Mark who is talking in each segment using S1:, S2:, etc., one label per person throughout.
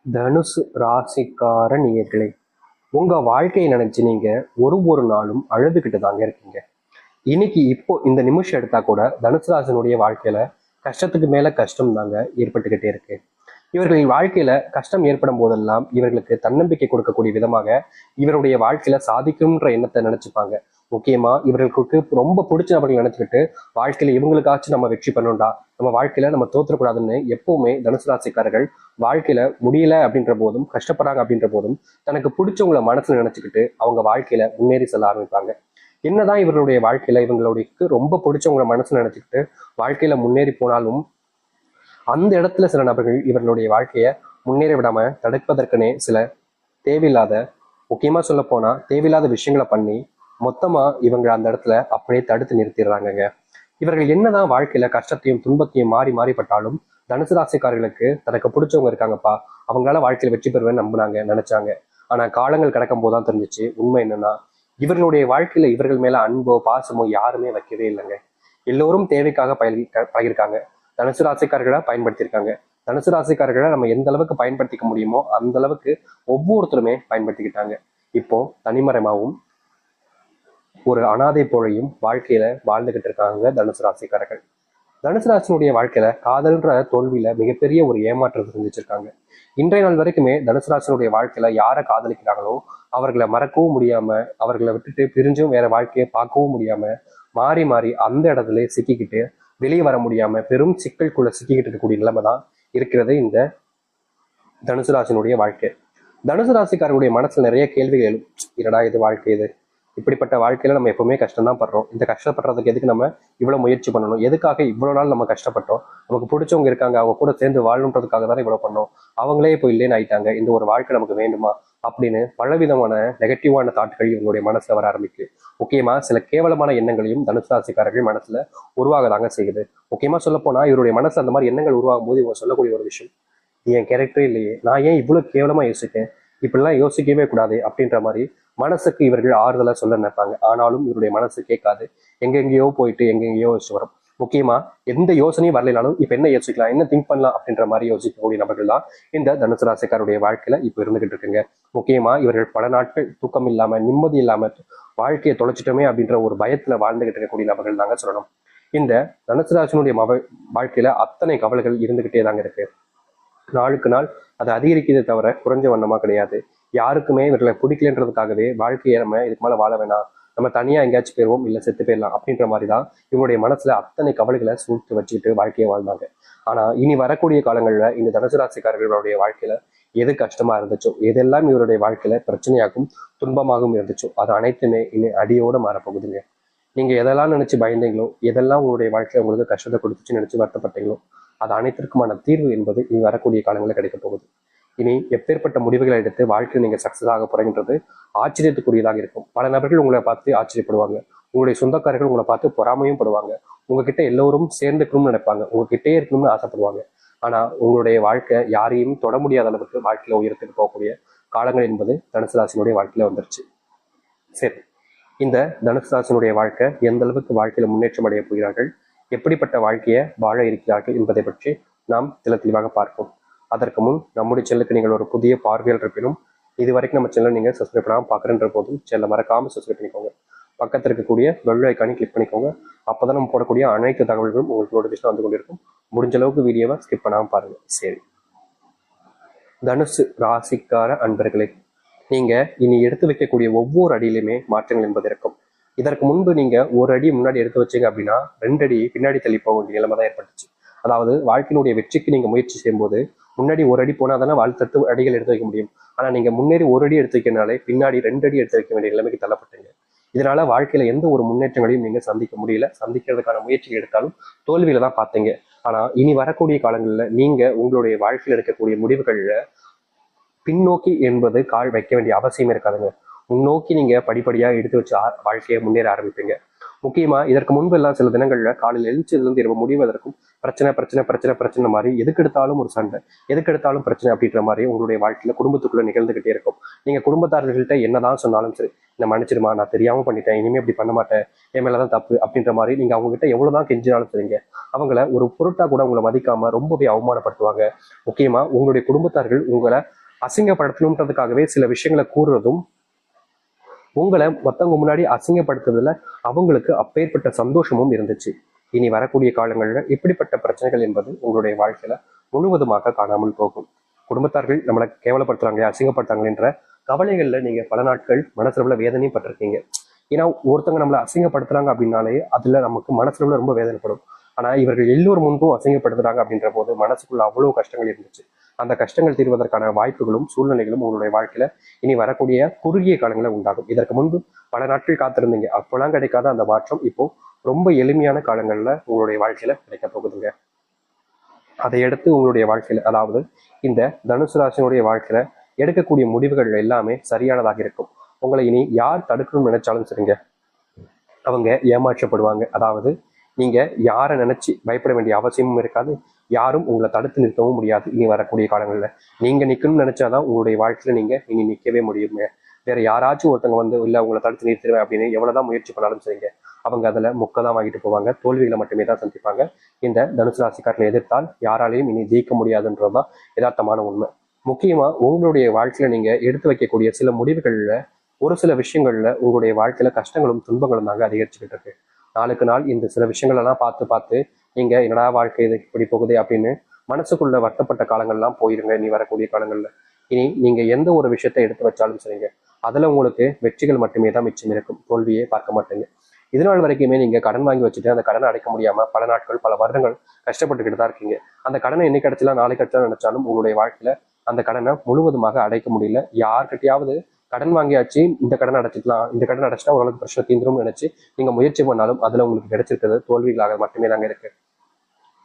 S1: தனுசு ராசிக்கார நேயர்களே, உங்க வாழ்க்கையை நினைச்சு நீங்க ஒரு நாளும் அழுதுகிட்டு தாங்க இருக்கீங்க. இன்னைக்கு இப்போ இந்த நிமிஷம் எடுத்தா கூட தனுசு ராசினுடைய வாழ்க்கையில கஷ்டத்துக்கு மேல கஷ்டம் தாங்க ஏற்பட்டுக்கிட்டே இருக்கு. இவர்களின் வாழ்க்கையில கஷ்டம் ஏற்படும் போதெல்லாம் இவர்களுக்கு தன்னம்பிக்கை கொடுக்கக்கூடிய விதமாக இவருடைய வாழ்க்கையில சாதிக்கும்ன்ற எண்ணத்தை நினைச்சுப்பாங்க. முக்கியமா இவர்களுக்கு ரொம்ப பிடிச்ச நபர்கள் நினைச்சுக்கிட்டு வாழ்க்கையில இவங்களுக்காச்சும் நம்ம வெற்றி பண்ணணும்டா, நம்ம வாழ்க்கையில நம்ம தோற்றக்கூடாதுன்னு எப்பவுமே தனுசு ராசிக்காரர்கள் வாழ்க்கையில முடியல அப்படின்ற போதும் கஷ்டப்படுறாங்க அப்படின்ற போதும் தனக்கு பிடிச்சவங்களை மனசுல நினைச்சுக்கிட்டு அவங்க வாழ்க்கையில முன்னேறி செல்ல ஆரம்பிப்பாங்க. என்னதான் இவர்களுடைய வாழ்க்கையில இவங்களுடைய ரொம்ப பிடிச்சவங்களை மனசுல நினைச்சுக்கிட்டு வாழ்க்கையில முன்னேறி போனாலும் அந்த இடத்துல சில நபர்கள் இவர்களுடைய வாழ்க்கையை முன்னேற விடாம தடுப்பதற்குனே சில தேவையில்லாத, முக்கியமா சொல்ல போனா தேவையில்லாத விஷயங்களை பண்ணி மொத்தமா இவங்க அந்த இடத்துல அப்படியே தடுத்து நிறுத்திடுறாங்கங்க. இவர்கள் என்னதான் வாழ்க்கையில கஷ்டத்தையும் துன்பத்தையும் மாறி மாறிப்பட்டாலும் தனுசு ராசிக்காரர்களுக்கு தனக்கு பிடிச்சவங்க இருக்காங்கப்பா, அவங்களால வாழ்க்கையில வெற்றி பெறுவேன்னு நம்பினாங்க, நினைச்சாங்க. ஆனா காலங்கள் கடக்கும் போதுதான் தெரிஞ்சிச்சு உண்மை என்னன்னா, இவர்களுடைய வாழ்க்கையில இவர்கள் மேல அன்போ பாசமோ யாருமே வைக்கவே இல்லைங்க. எல்லோரும் தேவைக்காக பழகிருக்காங்க. தனுசு ராசிக்காரர்களை பயன்படுத்தியிருக்காங்க. தனுசு ராசிக்காரர்களை நம்ம எந்த அளவுக்கு பயன்படுத்திக்க முடியுமோ அந்த அளவுக்கு ஒவ்வொருத்தருமே பயன்படுத்திக்கிட்டாங்க. இப்போ தனிமரமாகவும் ஒரு அனாதை போலையும் வாழ்க்கையில வாழ்ந்துகிட்டு இருக்காங்க தனுசு ராசிக்காரர்கள். தனுசு ராசினுடைய வாழ்க்கையில காதல்ன்ற தோல்வியில மிகப்பெரிய ஒரு ஏமாற்றத்தை சந்திச்சிருக்காங்க. இன்றைய நாள் வரைக்குமே தனுசு ராசினுடைய வாழ்க்கையில யாரை காதலிக்கிறாங்களோ அவர்களை மறக்கவும் முடியாம, அவர்களை விட்டுட்டு பிரிஞ்சும் வேற வாழ்க்கையை பார்க்கவும் முடியாம, மாறி மாறி அந்த இடத்துல சிக்கிக்கிட்டு வெளியே வர முடியாம பெரும் சிக்கலுக்குள்ள சிக்கிக்கிட்டு இருக்கக்கூடிய நிலைமை தான் இருக்கிறது இந்த தனுசு ராசினுடைய வாழ்க்கை. தனுசு ராசிக்காரர்களுடைய மனசுல நிறைய கேள்விகள் எழும். என்னடா இது வாழ்க்கை, இது இப்படிப்பட்ட வாழ்க்கையில நம்ம எப்பவுமே கஷ்டம் தான் படுறோம். இந்த கஷ்டப்படுறதுக்கு எதுக்கு நம்ம இவ்வளவு முயற்சி பண்ணணும், எதுக்காக இவ்வளவு நாள் நம்ம கஷ்டப்பட்டோம், நமக்கு பிடிச்சவங்க இருக்காங்க அவங்க கூட சேர்ந்து வாழணுன்றதுக்காக தானே இவ்வளவு பண்ணோம், அவங்களே இப்போ இல்லைன்னு ஆயிட்டாங்க, இந்த ஒரு வாழ்க்கை நமக்கு வேண்டுமா அப்படின்னு பலவிதமான நெகட்டிவான தாட்கள் இவங்களுடைய மனசுல வர ஆரம்பிக்கு. முக்கியமா சில கேவலமான எண்ணங்களையும் தனுசு ராசிக்காரர்கள் மனசுல உருவாகதாங்க செய்யுது. முக்கியமா சொல்ல போனா இவருடைய மனசு அந்த மாதிரி எண்ணங்கள் உருவாகும் போது இவங்க சொல்லக்கூடிய ஒரு விஷயம், என் கேரக்டரே இல்லையே, நான் ஏன் இவ்வளவு கேவலமா யோசிக்கேன், இப்படிலாம் யோசிக்கவே கூடாது அப்படின்ற மாதிரி மனசுக்கு இவர்கள் ஆறுதலா சொல்ல நினைப்பாங்க. ஆனாலும் இவருடைய மனசு கேட்காது, எங்கெங்கேயோ போயிட்டு எங்கெங்கேயோ யோசிச்சு வரும். முக்கியமா எந்த யோசனையும் வரலைனாலும் இப்ப என்ன யோசிக்கலாம், என்ன திங்க் பண்ணலாம் அப்படின்ற மாதிரி யோசிக்கக்கூடிய நபர்கள் தான் இந்த தனுசு ராசிக்காருடைய வாழ்க்கையில இப்ப இருந்துகிட்டு இருக்குங்க. முக்கியமா இவர்கள் பல நாட்கள் தூக்கம் இல்லாம நிம்மதி இல்லாம வாழ்க்கையை தொலைச்சிட்டோமே அப்படின்ற ஒரு பயத்துல வாழ்ந்துகிட்டு இருக்கக்கூடிய நபர்கள் தாங்க சொல்லணும். இந்த தனுசு ராசினுடைய வாழ்க்கையில அத்தனை கவலைகள் இருந்துகிட்டே தாங்க இருக்கு. நாளுக்கு நாள் அது அதிகரிக்கிறதே தவிர குறைஞ்ச வண்ணமா கிடையாது. யாருக்குமே இவர்களை பிடிக்கலன்றதுக்காகவே வாழ்க்கையை நம்ம இதுக்கு மேல வாழ வேணாம், நம்ம தனியா எங்கேயாச்சும் போயிருவோம், இல்ல செத்து போயிடலாம் அப்படின்ற மாதிரிதான் இவங்களுடைய மனசுல அத்தனை கவலைகளை சூழ்த்து வச்சுக்கிட்டு வாழ்க்கையை வாழ்ந்தாங்க. ஆனா இனி வரக்கூடிய காலங்கள்ல இந்த தனுசு ராசிக்காரர்களுடைய வாழ்க்கையில எது கஷ்டமா இருந்துச்சோ, எதெல்லாம் இவருடைய வாழ்க்கையில பிரச்சனையாகவும் துன்பமாகவும் இருந்துச்சோ அது அனைத்துமே இனி அடியோட மாறப்போகுதுங்க. நீங்க எதெல்லாம் நினைச்சு பயந்தீங்களோ, எதெல்லாம் உங்களுடைய வாழ்க்கையில உங்களுக்கு கஷ்டத்தை கொடுத்துச்சு நினைச்சு வருத்தப்பட்டீங்களோ அது அனைத்திற்குமான தீர்வு என்பது இனி வரக்கூடிய காலங்களில் கிடைக்க போகுது. இனி எப்பேற்பட்ட முடிவுகளை எடுத்து வாழ்க்கையில் நீங்க சக்சஸ் ஆக போறீங்கன்றது ஆச்சரியத்துக்குரியதாக இருக்கும். பல நபர்கள் உங்களை பார்த்து ஆச்சரியப்படுவாங்க, உங்களுடைய சொந்தக்காரர்கள் உங்களை பார்த்து பொறாமையும் படுவாங்க, உங்ககிட்ட எல்லோரும் சேர்ந்துக்கணும்னு நினைப்பாங்க, உங்ககிட்டே இருக்கணும்னு ஆசைப்படுவாங்க. ஆனா உங்களுடைய வாழ்க்கை யாரையும் தொட முடியாத அளவுக்கு வாழ்க்கையில உயரத்துக்கு போகக்கூடிய காலங்கள் என்பது தனுசு ராசினுடைய வாழ்க்கையில வந்துருச்சு. சரி, இந்த தனுசு ராசினுடைய வாழ்க்கை எந்த அளவுக்கு வாழ்க்கையில முன்னேற்றம் அடைய போகிறார்கள், எப்படிப்பட்ட வாழ்க்கையை வாழ இருக்கிறார்கள் என்பதை பற்றி நாம் தெளிவாக பார்ப்போம். அதற்கு முன் நம்முடைய சேனலுக்கு நீங்கள் ஒரு புதிய பார்வையாளர் இருப்பினும் இது வரைக்கும் நம்ம சேனல் நீங்கள் சப்ஸ்கிரைப் பண்ணாமல் பார்க்குறன்ற போதும் சேனலை மறக்காமல் சப்ஸ்கிரைப் பண்ணிக்கோங்க. பக்கத்தில் இருக்கக்கூடிய பெல் ஐக்கானை கிளிக் பண்ணிக்கோங்க. அப்போதான் நம்ம போடக்கூடிய அனைத்து தகவல்களும் உங்களுக்கு நோட்டிஃபிகேஷன் வந்து கொண்டிருக்கும். முடிஞ்ச அளவுக்கு வீடியோவை ஸ்கிப் பண்ணாமல் பாருங்க. சரி, தனுசு ராசிக்கார அன்பர்களே, நீங்க இனி எடுத்து வைக்கக்கூடிய ஒவ்வொரு அடியிலுமே மாற்றங்கள் என்பது இருக்கும். இதற்கு முன்பு நீங்க ஒரு அடி முன்னாடி எடுத்து வச்சீங்க அப்படின்னா 2 அடி பின்னாடி தள்ளி போக வேண்டிய நிலைமை தான் ஏற்பட்டுச்சு. அதாவது வாழ்க்கையினுடைய வெற்றிக்கு நீங்க முயற்சி செய்யும் போது முன்னாடி ஒரு அடி போனா தானே வாழ்த்தட்டு அடிகள் எடுத்து வைக்க முடியும். ஆனா நீங்க முன்னேறி ஒரு அடி எடுத்து வைக்கிறனாலே பின்னாடி 2 அடி எடுத்து வைக்க வேண்டிய நிலைமைக்கு தள்ளப்பட்டீங்க. இதனால வாழ்க்கையில எந்த ஒரு முன்னேற்றங்களையும் நீங்க சந்திக்க முடியல, சந்திக்கிறதுக்கான முயற்சிகள் எடுத்தாலும் தோல்வியில தான் பார்த்தீங்க. ஆனா இனி வரக்கூடிய காலங்கள்ல நீங்க உங்களுடைய வாழ்க்கையில் எடுக்கக்கூடிய முடிவுகள்ல பின்னோக்கி என்பது கால் வைக்க வேண்டிய அவசியம் இருக்காதுங்க. முன்னோக்கி நீங்க படிப்படியா எடுத்து வச்சு வாழ்க்கையை முன்னேற ஆரம்பிப்பீங்க. முக்கியமா இதற்கு முன்பு எல்லாம் சில தினங்கள்ல காலையில் எழுந்ததிலிருந்து இரவு முடிவதற்கும் பிரச்சனை பிரச்சனை பிரச்சனை பிரச்சனை மாதிரி எதுக்கெடுத்தாலும் ஒரு சண்டை, எதுக்கெடுத்தாலும் பிரச்சனை அப்படின்ற மாதிரி உங்களுடைய வாழ்க்கையில குடும்பத்துக்குள்ள நிகழ்ந்துகிட்டே இருக்கும். நீங்க குடும்பத்தார்கள்கிட்ட என்னதான் சொன்னாலும் சரி, என்ன மன்னிச்சிருமா, நான் தெரியாம பண்ணிட்டேன், இனிமே இப்படி பண்ண மாட்டேன், என் மேலதான் தப்பு அப்படின்ற மாதிரி நீங்க அவங்க கிட்ட எவ்வளவுதான் கெஞ்சினாலும் சரிங்க, அவங்கள ஒரு பொருட்டா கூட உங்களை மதிக்காம ரொம்பவே அவமானப்படுத்துவாங்க. முக்கியமா உங்களுடைய குடும்பத்தார்கள் உங்களை அசிங்கப்படுத்தணுன்றதுக்காகவே சில விஷயங்களை கூறுறதும், உங்களை மத்தவங்க முன்னாடி அசிங்கப்படுத்துறதுல அவங்களுக்கு அப்பேற்பட்ட சந்தோஷமும் இருந்துச்சு. இனி வரக்கூடிய காலங்களில் இப்படிப்பட்ட பிரச்சனைகள் என்பது உங்களுடைய வாழ்க்கையில முழுவதுமாக காணாமல் போகும். குடும்பத்தார்கள் நம்மளை கேவலப்படுத்துறாங்க, அசிங்கப்படுத்துறாங்கன்ற கவலைகள்ல நீங்க பல நாட்கள் மனசுல வேதனையும் பட்டிருக்கீங்க. ஏன்னா ஒருத்தவங்க நம்மளை அசிங்கப்படுத்துறாங்க அப்படின்னாலே அதுல நமக்கு மனசுல ரொம்ப வேதனைப்படும். ஆனா இவர்கள் எல்லோரும் முன்பும் அசிங்கப்படுத்துறாங்க அப்படின்ற போது மனசுக்குள்ள அவ்வளவு கஷ்டங்கள் இருந்துச்சு. அந்த கஷ்டங்கள் தீர்வதற்கான வாய்ப்புகளும் சூழ்நிலைகளும் உங்களுடைய வாழ்க்கையில இனி வரக்கூடிய குறுகிய காலங்களில் உண்டாகும். இதற்கு முன்பு பல நாட்கள் காத்திருந்தீங்க, அப்பெல்லாம் கிடைக்காத அந்த மாற்றம் இப்போ ரொம்ப எளிமையான காலங்கள்ல உங்களுடைய வாழ்க்கையில கிடைக்க போகுதுங்க. அதை எடுத்து உங்களுடைய வாழ்க்கையில, அதாவது இந்த தனுசு ராசினுடைய வாழ்க்கையில எடுக்கக்கூடிய முடிவுகள் எல்லாமே சரியானதாக இருக்கும். உங்களை இனி யார் தடுக்கணும்னு நினைச்சாலும் சரிங்க, அவங்க ஏமாற்றப்படுவாங்க. அதாவது நீங்க யாரை நினைச்சு பயப்பட வேண்டிய அவசியமும் இருக்காது, யாரும் உங்களை தடுத்து நிறுத்தவும் முடியாது. இனி வரக்கூடிய காலங்களில் நீங்க நிக்கணும்னு நினைச்சாதான் உங்களுடைய வாழ்க்கையில நீங்க இனி நிக்கவே முடியுங்க. வேற யாராச்சும் ஒருத்தவங்க வந்து இல்ல உங்களை தடுத்து நிறுத்திடுவேன் அப்படின்னு எவ்வளவுதான் முயற்சி பண்ணாலும் சரிங்க, அவங்க அதுல முக்கதான் வாங்கிட்டு போவாங்க, தோல்விகளை மட்டுமே தான் சந்திப்பாங்க. இந்த தனுசு ராசிக்காரனை எதிர்த்தால் யாராலையும் இனி ஜெயிக்க முடியாதுன்றதுதான் யதார்த்தமான உண்மை. முக்கியமா உங்களுடைய வாழ்க்கையில நீங்க எடுத்து வைக்கக்கூடிய சில முடிவுகள்ல ஒரு சில விஷயங்கள்ல உங்களுடைய வாழ்க்கையில கஷ்டங்களும் துன்பங்களும் தாங்க அதிகரிச்சுக்கிட்டு இருக்கு. நாளுக்கு நாள் இந்த சில விஷயங்கள் எல்லாம் பார்த்து பார்த்து நீங்க என்னடா வாழ்க்கை இது இப்படி போகுது அப்படின்னு மனசுக்குள்ள வருத்தப்பட்ட காலங்கள்லாம் போயிருங்க. இனி வரக்கூடிய காலங்கள்ல இனி நீங்க எந்த ஒரு விஷயத்தை எடுத்து வச்சாலும் சரிங்க, அதுல உங்களுக்கு வெற்றிகள் மட்டுமே தான் மிச்சம் இருக்கும், தோல்வியே பார்க்க மாட்டீங்க. இதனால் வரைக்குமே நீங்க கடன் வாங்கி வச்சுட்டு அந்த கடனை அடைக்க முடியாம பல நாட்கள் பல வருடங்கள் கஷ்டப்பட்டுக்கிட்டு தான் இருக்கீங்க. அந்த கடனை என்னைக்கு கிடைச்சலாம் நாளைக்கு கிடைச்சலாம் நினைச்சாலும் உங்களுடைய வாழ்க்கையில அந்த கடனை முழுவதுமாக அடைக்க முடியல. யார்கிட்டயாவது கடன் வாங்கியாச்சு, இந்த கடன் அடைச்சிக்கலாம், இந்த கடன் அடைச்சிட்டா ஓரளவுக்கு பிரச்சனை தீந்துரும் நினைச்சு நீங்க முயற்சி பண்ணாலும் அதுல உங்களுக்கு கிடைச்சிருக்கிறது தோல்விகளாக மட்டுமே தாங்க இருக்கு.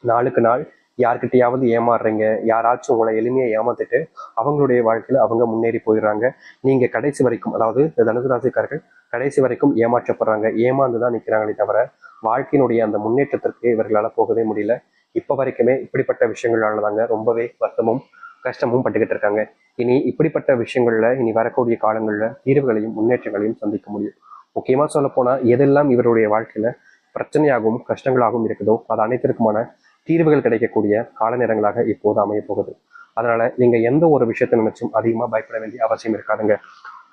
S1: நாளுக்கு நாள் யார்கிட்டயாவது ஏமாறுறீங்க, யாராச்சும் உங்களை எளிமையை ஏமாத்திட்டு அவங்களுடைய வாழ்க்கையில அவங்க முன்னேறி போயிடுறாங்க. நீங்க கடைசி வரைக்கும், அதாவது இந்த தனுசு ராசிக்காரர்கள் கடைசி வரைக்கும் ஏமாற்றப்படுறாங்க, ஏமாந்துதான் நிற்கிறாங்களே தவிர வாழ்க்கையினுடைய அந்த முன்னேற்றத்திற்கு இவர்களால் போகவே முடியல. இப்ப வரைக்குமே இப்படிப்பட்ட விஷயங்களால தாங்க ரொம்பவே வருத்தமும் கஷ்டமும் பட்டுக்கிட்டு இருக்காங்க. இனி இப்படிப்பட்ட விஷயங்கள்ல இனி வரக்கூடிய காலங்கள்ல தீர்வுகளையும் முன்னேற்றங்களையும் சந்திக்க முடியும். முக்கியமா சொல்ல போனா எதெல்லாம் இவருடைய வாழ்க்கையில பிரச்சனையாகவும் கஷ்டங்களாகவும் இருக்குதோ அது அனைத்திற்குமான தீர்வுகள் கிடைக்கக்கூடிய கால நேரங்களாக இப்போது அமைய போகுது. அதனால நீங்க எந்த ஒரு விஷயத்தை நினைச்சும் அதிகமா பயப்பட வேண்டிய அவசியம் இருக்காதுங்க.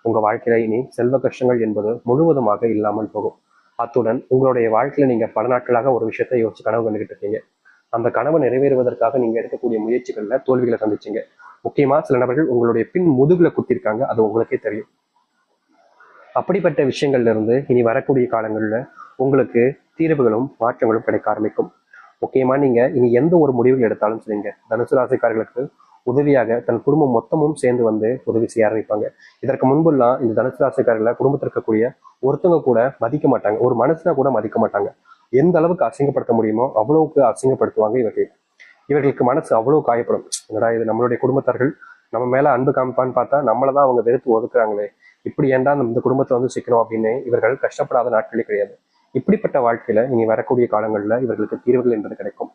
S1: உங்க வாழ்க்கையில இனி செல்வ கஷ்டங்கள் என்பது முழுவதுமாக இல்லாமல் போகும். அத்துடன் உங்களுடைய வாழ்க்கையில நீங்க பல நாட்களாக ஒரு விஷயத்தை யோசிச்சு கனவு கண்டுகிட்டு இருக்கீங்க. அந்த கனவை நிறைவேறுவதற்காக நீங்க எடுக்கக்கூடிய முயற்சிகள்ல தோல்விகளை சந்திச்சீங்க. முக்கியமா சில நபர்கள் உங்களுடைய பின் முதுகுல குத்திருக்காங்க, அது உங்களுக்கே தெரியும். அப்படிப்பட்ட விஷயங்கள்ல இருந்து இனி வரக்கூடிய காலங்கள்ல உங்களுக்கு தீர்வுகளும் மாற்றங்களும் கிடைக்க ஆரம்பிக்கும். முக்கியமா நீங்க இனி எந்த ஒரு முடிவுகள் எடுத்தாலும் சரிங்க, தனுசு ராசிக்காரர்களுக்கு உதவியாக தன் குடும்பம் மொத்தமும் சேர்ந்து வந்து உதவி செய்ய ஆரம்பிப்பாங்க. இதற்கு முன்பெல்லாம் இந்த தனுசு ராசிக்காரர்களை குடும்பத்தில் இருக்கக்கூடிய ஒருத்தவங்க கூட மதிக்க மாட்டாங்க, ஒரு மனுஷனா கூட மதிக்க மாட்டாங்க. எந்த அளவுக்கு அசிங்கப்படுத்த முடியுமோ அவ்வளவுக்கு அசிங்கப்படுத்துவாங்க இவர்கள். இவர்களுக்கு மனசு அவ்வளவு காயப்படும். என்னடா இது நம்மளுடைய குடும்பத்தார்கள் நம்ம மேல அன்பு காமிப்பான்னு பார்த்தா நம்மளதான் அவங்க வெறுத்து ஒதுக்குறாங்களே, இப்படி ஏன்டா இந்த குடும்பத்தை வந்து சிக்கணும் அப்படின்னு இவர்கள் கஷ்டப்படாத நாட்களே கிடையாது. இப்படிப்பட்ட வாழ்க்கையில இனி வரக்கூடிய காலங்கள்ல இவர்களுக்கு தீர்வுகள் என்பது கிடைக்கும்.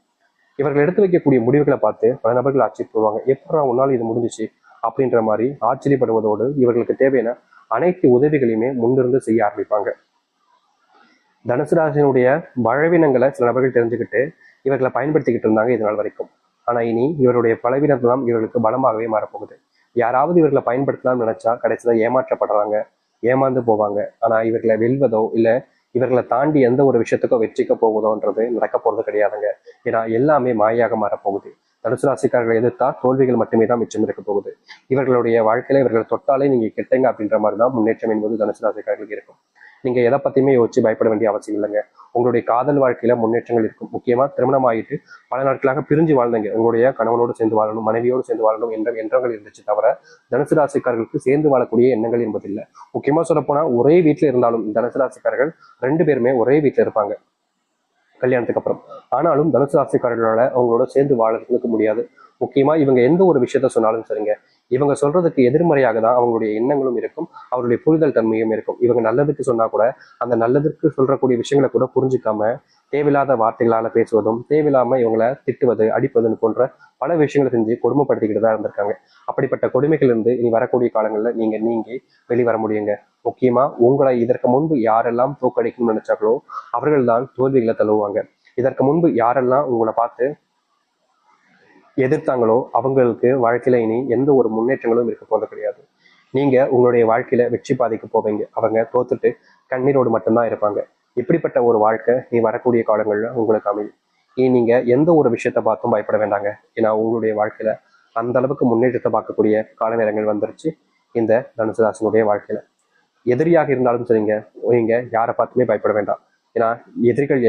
S1: இவர்கள் எடுத்து வைக்கக்கூடிய முடிவுகளை பார்த்து பல நபர்கள் ஆச்சரியப்படுவாங்க, எப்படா உன்னால இது முடிஞ்சிச்சு அப்படின்ற மாதிரி ஆச்சரியப்படுவதோடு இவர்களுக்கு தேவையான அனைத்து உதவிகளையுமே முன்னிருந்து செய்ய ஆரம்பிப்பாங்க. தனுசு ராசியினுடைய பலவீனங்களை சில நபர்கள் தெரிஞ்சுக்கிட்டு இவர்களை பயன்படுத்திக்கிட்டு இருந்தாங்க இது நாள் வரைக்கும். ஆனா இனி இவருடைய பலவீனத்தெல்லாம் இவர்களுக்கு பலமாகவே மாறப்போகுது. யாராவது இவர்களை பயன்படுத்தலாம்னு நினைச்சா கடைசியில ஏமாற்றப்படுறாங்க, ஏமாந்து போவாங்க. ஆனா இவர்களை வெல்வதோ இல்ல இவர்களை தாண்டி எந்த ஒரு விஷயத்துக்கோ வெற்றிக்க போகுதோன்றது நடக்க போறது கிடையாதுங்க. ஏன்னா எல்லாமே மாயாக மாறப்போகுது. தனுசு ராசிக்காரர்களை எதிர்த்தா தோல்விகள் மட்டுமே தான் மிச்சம் இருக்க போகுது. இவர்களுடைய வாழ்க்கையில இவர்களை தொட்டாலே நீங்க கெட்டங்க அப்படின்ற மாதிரி தான் முன்னேற்றம் என்பது தனுசு ராசிக்காரர்களுக்கு இருக்கும். நீங்க எதை பத்தியுமே யோசிச்சு பயப்பட வேண்டிய அவசியம் இல்லைங்க. உங்களுடைய காதல் வாழ்க்கையில முன்னேற்றங்கள் இருக்கும். முக்கியமா திருமணம் ஆகிட்டு பல நாட்களாக பிரிஞ்சு வாழ்ந்தீங்க, உங்களுடைய கணவனோடு சேர்ந்து வாழணும், மனைவியோடு சேர்ந்து வாழணும் என்ற எண்ணங்கள் இருந்துச்சு தவிர தனுசு ராசிக்காரர்களுக்கு சேர்ந்து வாழக்கூடிய எண்ணங்கள் என்பது இல்லை. முக்கியமா சொல்ல போனா ஒரே வீட்டுல இருந்தாலும் தனுசு ராசிக்காரர்கள் 2 பேருமே ஒரே வீட்டுல இருப்பாங்க கல்யாணத்துக்கு அப்புறம். ஆனாலும் தனுசு ராசிக்காரர்களால அவங்களோட சேர்ந்து வாழறதுக்கு முடியாது. முக்கியமா இவங்க எந்த ஒரு விஷயத்த சொன்னாலும் சரிங்க, இவங்க சொல்றதுக்கு எதிர்மறையாக தான் அவங்களுடைய எண்ணங்களும் இருக்கும், அவருடைய புரிதல் தன்மையும் இருக்கும். இவங்க நல்லதுக்கு சொன்னா கூட அந்த நல்லதுக்கு சொல்றக்கூடிய விஷயங்களை கூட புரிஞ்சுக்காம தேவையில்லாத வார்த்தைகளால பேசுவதும், தேவையில்லாம இவங்களை திட்டுவது, அடிப்பதுன்னு போன்ற பல விஷயங்களை செஞ்சு கொடுமைப்படுத்திக்கிட்டு தான் இருந்திருக்காங்க. அப்படிப்பட்ட கொடுமைகள் இருந்து இனி வரக்கூடிய காலங்களில் நீங்கி வெளிவர முடியுங்க. முக்கியமா உங்களை இதற்கு முன்பு யாரெல்லாம் தோற்கடிக்கணும்னு நினைச்சாங்களோ அவர்கள் தான் தோல்விகளை தழுவுவாங்க. இதற்கு முன்பு யாரெல்லாம் உங்களை பார்த்து எதிர்த்தாங்களோ அவங்களுக்கு வாழ்க்கையில இனி எந்த ஒரு முன்னேற்றங்களும் இருக்க போறது கிடையாது. நீங்க உங்களுடைய வாழ்க்கையில வெற்றி பாதைக்கு போவீங்க. அவங்க தோத்துட்டு கண்ணீரோடு மட்டும்தான் இருப்பாங்க. இப்படிப்பட்ட ஒரு வாழ்க்கை நீ வரக்கூடிய காலங்கள்ல உங்களுக்கு அமையும். இனி நீங்க எந்த ஒரு விஷயத்த பார்த்தும் பயப்பட வேண்டாங்க. ஏன்னா உங்களுடைய வாழ்க்கையில அந்த அளவுக்கு முன்னேற்றத்தை பார்க்கக்கூடிய கால நேரங்கள் வந்துருச்சு இந்த தனுசு ராசினுடைய வாழ்க்கையில. எதிரியாக இருந்தாலும் சரிங்க, நீங்க யாரை பார்த்துமே பயப்பட வேண்டாம். ஏன்னா எதிரிகள்